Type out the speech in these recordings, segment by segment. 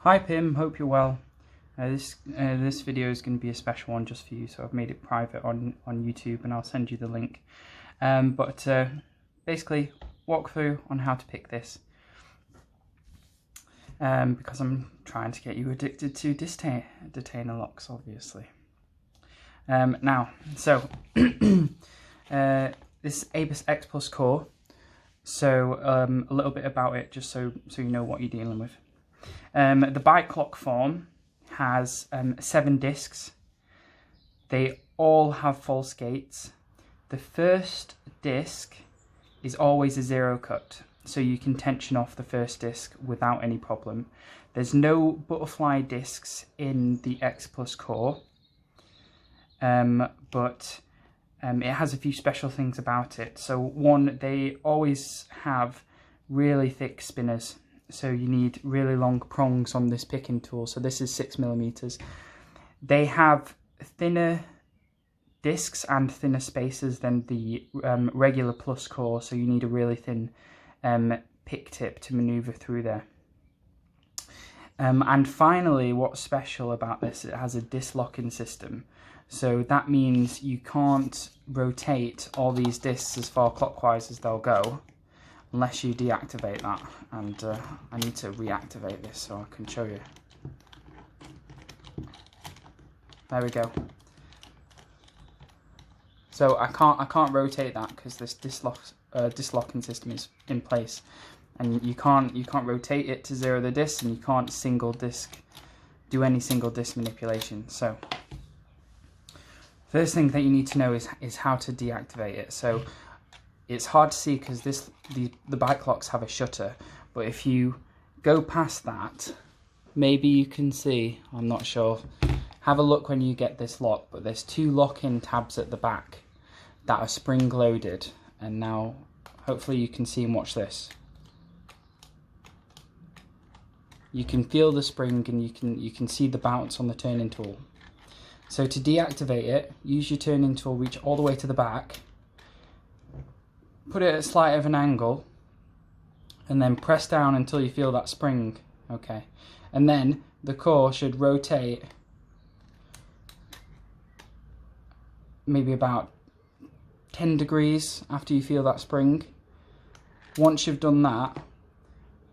Hi Pim, hope you're well. This video is going to be a special one just for you, so I've made it private on YouTube and I'll send you the link. Basically, walk through on how to pick this, because I'm trying to get you addicted to detainer locks, obviously. This ABUS X Plus core. So a little bit about it, just so you know what you're dealing with. The bike lock form has 7 discs. They all have false gates. The first disc is always a 0 cut, so you can tension off the first disc without any problem. There's no butterfly discs in the X Plus core, but it has a few special things about it. So one, they always have really thick spinners. So you need really long prongs on this picking tool. So this is 6mm. They have thinner discs and thinner spacers than the regular Plus core. So you need a really thin pick tip to maneuver through there. And finally, what's special about this, it has a disc locking system. So that means you can't rotate all these discs as far clockwise as they'll go unless you deactivate that. And I need to reactivate this so I can show you. There we go. So I can't rotate that because this disc locking system is in place, and you can't rotate it to 0 the disc, and you can't do any single disc manipulation. So first thing that you need to know is how to deactivate it. So it's hard to see because the bike locks have a shutter, but if you go past that, maybe you can see, I'm not sure. Have a look when you get this lock, but there's 2 lock-in tabs at the back that are spring loaded, and now hopefully you can see and watch this. You can feel the spring and you can see the bounce on the turning tool. So to deactivate it, use your turning tool, reach all the way to the back, put it at slight of an angle, and then press down until you feel that spring, okay? And then the core should rotate maybe about 10 degrees after you feel that spring. Once you've done that,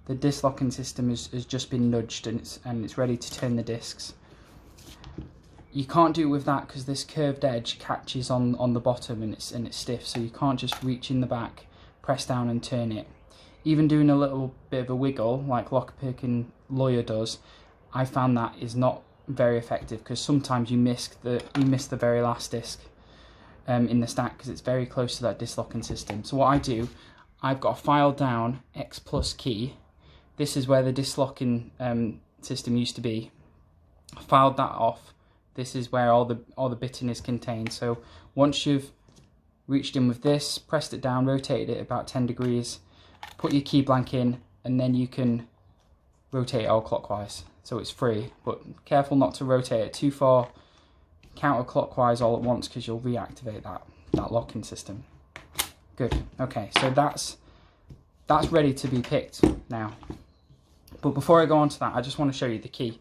the disc locking system has just been nudged and it's ready to turn the discs. You can't do it with that because this curved edge catches on the bottom and it's stiff, so you can't just reach in the back, press down and turn it. Even doing a little bit of a wiggle like lockpick and lawyer does, I found that is not very effective because sometimes you miss the very last disc in the stack because it's very close to that disc locking system. So what I do, I've got a filed down X Plus key. This is where the disc locking system used to be. I filed that off. This is where all the bitting is contained. So once you've reached in with this, pressed it down, rotated it about 10 degrees, put your key blank in, and then you can rotate it all clockwise. So it's free, but careful not to rotate it too far counterclockwise all at once because you'll reactivate that locking system. Good. Okay, so that's ready to be picked now. But before I go on to that, I just want to show you the key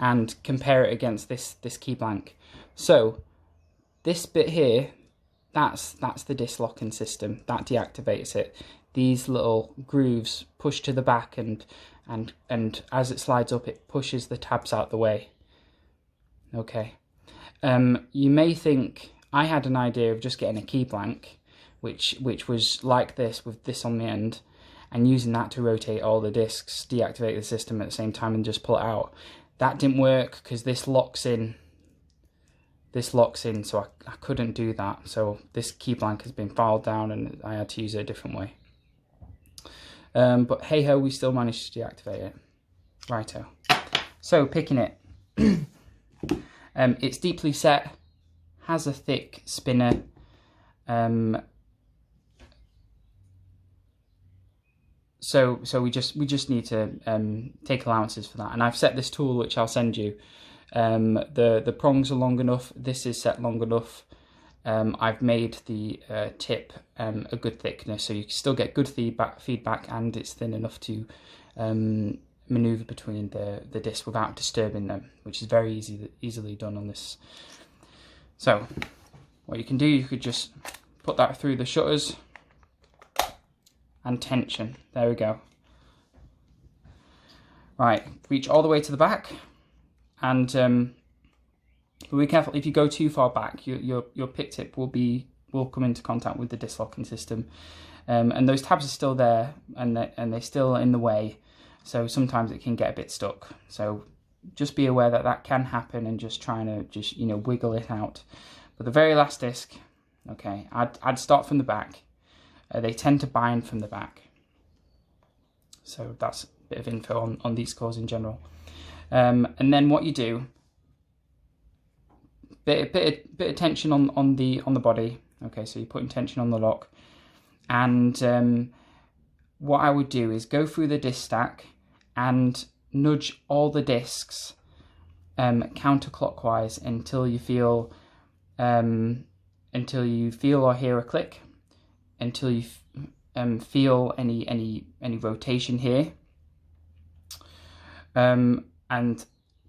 and compare it against this key blank. So this bit here, that's the disc locking system. That deactivates it. These little grooves push to the back and as it slides up, it pushes the tabs out the way. Okay. You may think I had an idea of just getting a key blank, which was like this with this on the end, and using that to rotate all the discs, deactivate the system at the same time and just pull it out. That didn't work because this locks in, so I couldn't do that. So this key blank has been filed down and I had to use it a different way. But hey ho, we still managed to deactivate it. Righto. So picking it. It's deeply set, has a thick spinner. So we just need to take allowances for that, and I've set this tool which I'll send you. The prongs are long enough. This is set long enough. I've made the tip a good thickness, so you can still get good feedback, and it's thin enough to maneuver between the discs without disturbing them, which is very easily done on this. So what you can do, you could just put that through the shutters and tension. There we go. Right, reach all the way to the back, and be careful. If you go too far back, your pick tip will come into contact with the disc locking system, and those tabs are still there, and they're still in the way. So sometimes it can get a bit stuck. So just be aware that that can happen, and just trying to wiggle it out. But the very last disc, okay, I'd start from the back. They tend to bind from the back. So that's a bit of info on these cores in general. And then what you do, bit of tension on the body. Okay, so you're putting tension on the lock, and what I would do is go through the disc stack and nudge all the discs counterclockwise until you feel or hear a click, until you feel any rotation here, and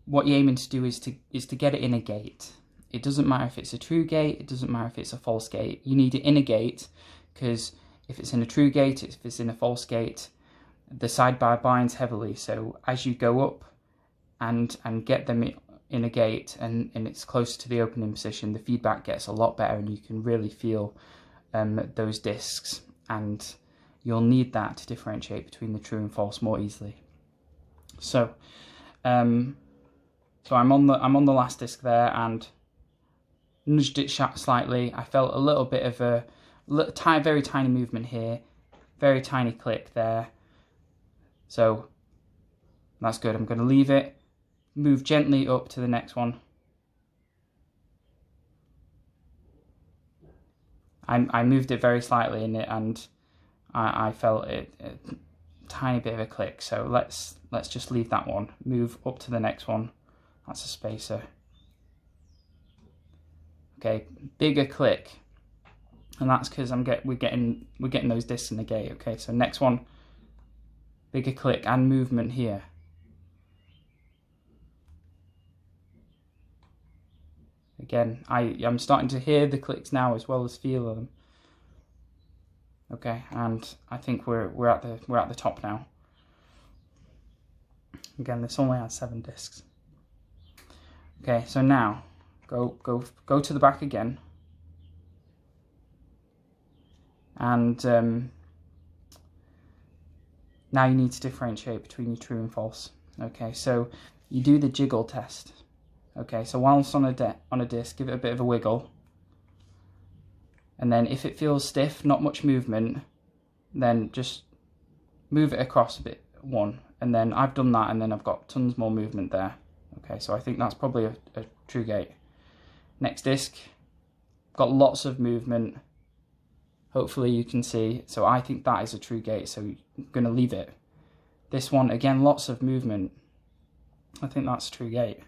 what you're aiming to do is to get it in a gate. It doesn't matter if it's a true gate, it doesn't matter if it's a false gate. You need it in a gate, because if it's in a true gate, if it's in a false gate, the sidebar binds heavily. So as you go up and get them in a gate, and it's closer to the opening position, the feedback gets a lot better, and you can really feel those discs, and you'll need that to differentiate between the true and false more easily. So I'm on the last disc there, and nudged it slightly. I felt a little bit of a very tiny movement here, very tiny click there. So that's good. I'm going to leave it, move gently up to the next one. I moved it very slightly in it, and I felt a tiny bit of a click. So let's just leave that one. Move up to the next one. That's a spacer. Okay, bigger click, and that's because we're getting those discs in the gate. Okay, so next one, bigger click and movement here. Again, I'm starting to hear the clicks now as well as feel them. Okay, and I think we're at the top now. Again, this only has 7 discs. Okay, so now go to the back again, and now you need to differentiate between your true and false. Okay, so you do the jiggle test. Okay, so whilst on a disc, give it a bit of a wiggle, and then if it feels stiff, not much movement, then just move it across a bit, and then I've done that, and then I've got tons more movement there. Okay, so I think that's probably a true gate. Next disc, got lots of movement. Hopefully you can see. So I think that is a true gate, so I'm going to leave it. This one, again, lots of movement. I think that's a true gate.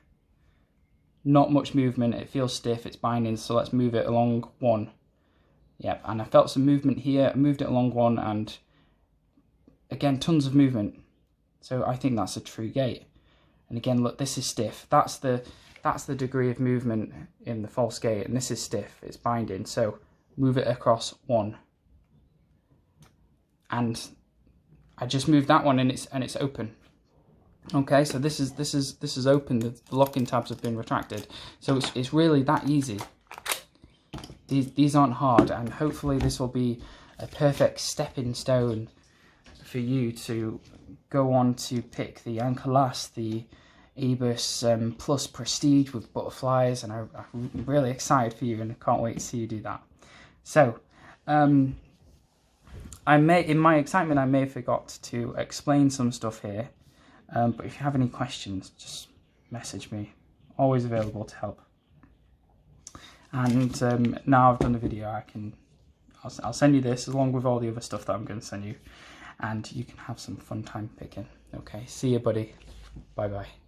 Not much movement, it feels stiff, it's binding, so let's move it along 1. Yep, and I felt some movement here, I moved it along 1, and again, tons of movement. So I think that's a true gate. And again, look, this is stiff. That's the degree of movement in the false gate, and this is stiff, it's binding. So move it across 1. And I just moved that one, and it's open. Okay, so this is open. The locking tabs have been retracted. So it's really that easy. These aren't hard, and hopefully this will be a perfect stepping stone for you to go on to pick the Ankylas, the Abus Plus Prestige with butterflies, and I'm really excited for you, and I can't wait to see you do that. So, in my excitement, I may have forgot to explain some stuff here, but if you have any questions, just message me. Always available to help. And now I've done the video, I'll send you this along with all the other stuff that I'm going to send you, and you can have some fun time picking. Okay, see you, buddy. Bye bye.